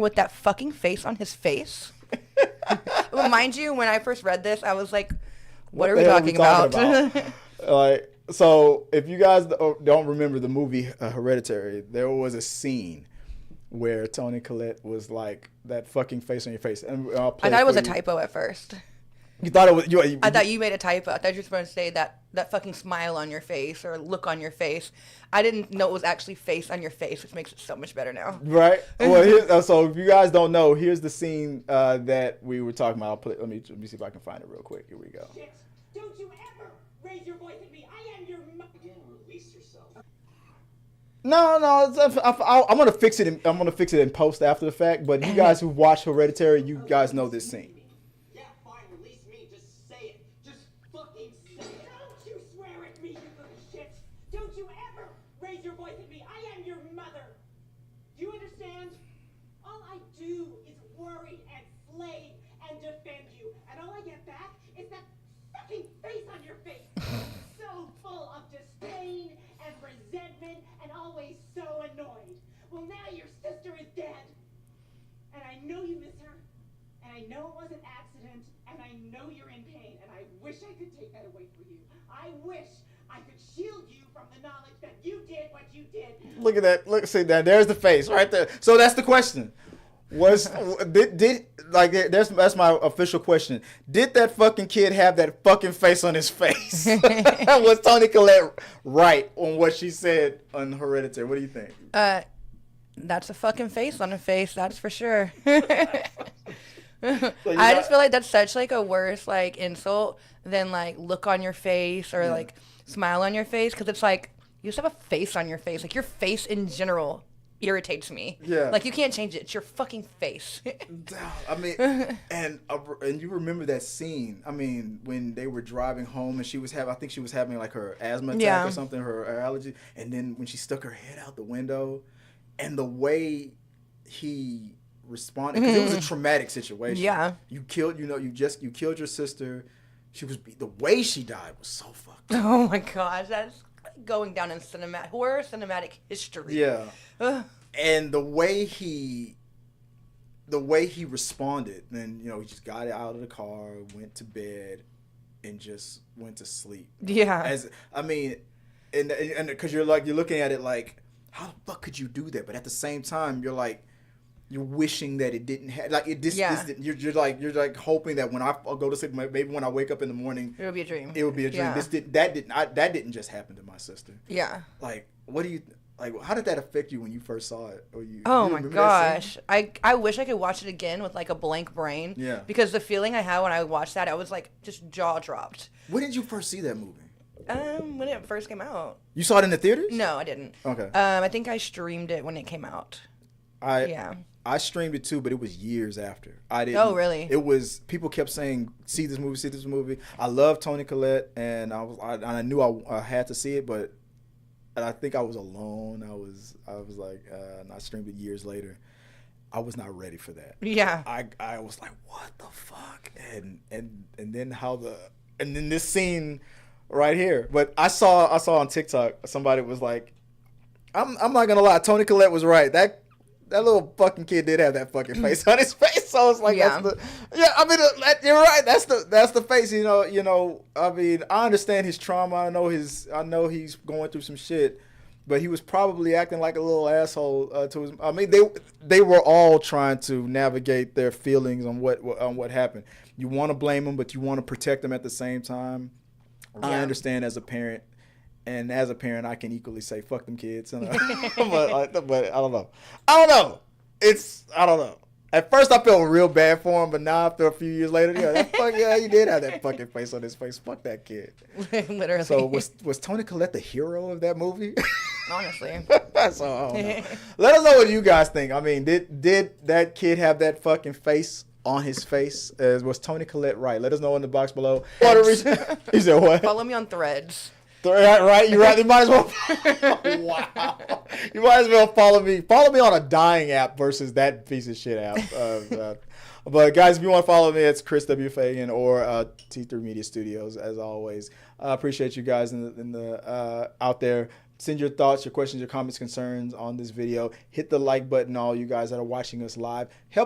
with that fucking face on his face. Well, mind you, when I first read this, I was like, what are we talking about? Like, so if you guys don't remember the movie Hereditary, there was a scene where Toni Collette was like, that fucking face on your face. And I thought it was a typo at first. You thought it was? I thought you made a typo. I thought you were supposed to say that fucking smile on your face or look on your face. I didn't know it was actually face on your face, which makes it so much better now. Right. Well, so if you guys don't know, here's the scene that we were talking about. Let me see if I can find it real quick. Here we go. Shit. Don't you ever raise your voice at me. I am your mother. Again, release yourself. No, I'm gonna fix it. I'm gonna fix it in post after the fact. But you guys who watch Hereditary, you guys know this scene. Well, now your sister is dead. And I know you miss her. And I know it was an accident. And I know you're in pain. And I wish I could take that away from you. I wish I could shield you from the knowledge that you did what you did. Look at that. Look, see that. There's the face right there. So that's the question. That's my official question. Did that fucking kid have that fucking face on his face? Was Toni Collette right on what she said on Hereditary? What do you think? That's a fucking face on a face, that's for sure. I just feel like that's such like a worse like insult than like look on your face or like smile on your face, because it's like you just have a face on your face. Like your face in general irritates me. Yeah. Like you can't change it. It's your fucking face. I mean, and you remember that scene? I mean, when they were driving home and I think she was having like her asthma attack or something, her allergy, and then when she stuck her head out the window, and the way he responded, because it was a traumatic situation. Yeah. You killed your sister. The way she died was so fucked up. Oh my gosh, that's going down in horror cinematic history. Yeah. And the way he responded, and he just got out of the car, went to bed, and just went to sleep. Yeah. And because you're looking at it like, how the fuck could you do that? But at the same time, you're wishing that it didn't have you're like hoping that when I go to sleep, maybe when I wake up in the morning, it'll be a dream. Yeah. That didn't just happen to my sister. Yeah. Like, what do you like? How did that affect you when you first saw it? Oh my gosh, I wish I could watch it again with like a blank brain. Yeah. Because the feeling I had when I watched that, I was like just jaw dropped. When did you first see that movie? When it first came out. You saw it in the theaters? No, I didn't. Okay. I think I streamed it when it came out. I streamed it too, but it was years after. I didn't. Oh, really? It was, people kept saying, see this movie. I love Toni Collette, and I knew I had to see it, but I think I was alone. I was like, and I streamed it years later. I was not ready for that. Yeah. I was like, what the fuck? And then this scene right here. But I saw on TikTok, somebody was like, I'm not gonna lie, Toni Collette was right. That little fucking kid did have that fucking face on his face. So it's like, you're right. That's the face. I mean, I understand his trauma. I know he's going through some shit, but he was probably acting like a little asshole to his. I mean, they were all trying to navigate their feelings on what happened. You want to blame them, but you want to protect them at the same time. Yeah. I understand as a parent. And as a parent, I can equally say, fuck them kids. But I don't know. I don't know. At first, I felt real bad for him, but now after a few years later, he did have that fucking face on his face. Fuck that kid. Literally. So was Toni Collette the hero of that movie? Honestly. So I don't know. Let us know what you guys think. I mean, did that kid have that fucking face on his face? Was Toni Collette right? Let us know in the box below. You said what? Follow me on Threads. Right, you're right. You might as well. Wow. You might as well follow me. Follow me on a dying app versus that piece of shit app. But guys, if you want to follow me, it's Chris W. Fagan or T3 Media Studios. As always, I appreciate you guys in the out there Send your thoughts, your questions, your comments, concerns on this video. Hit the like button, all you guys that are watching us live. Help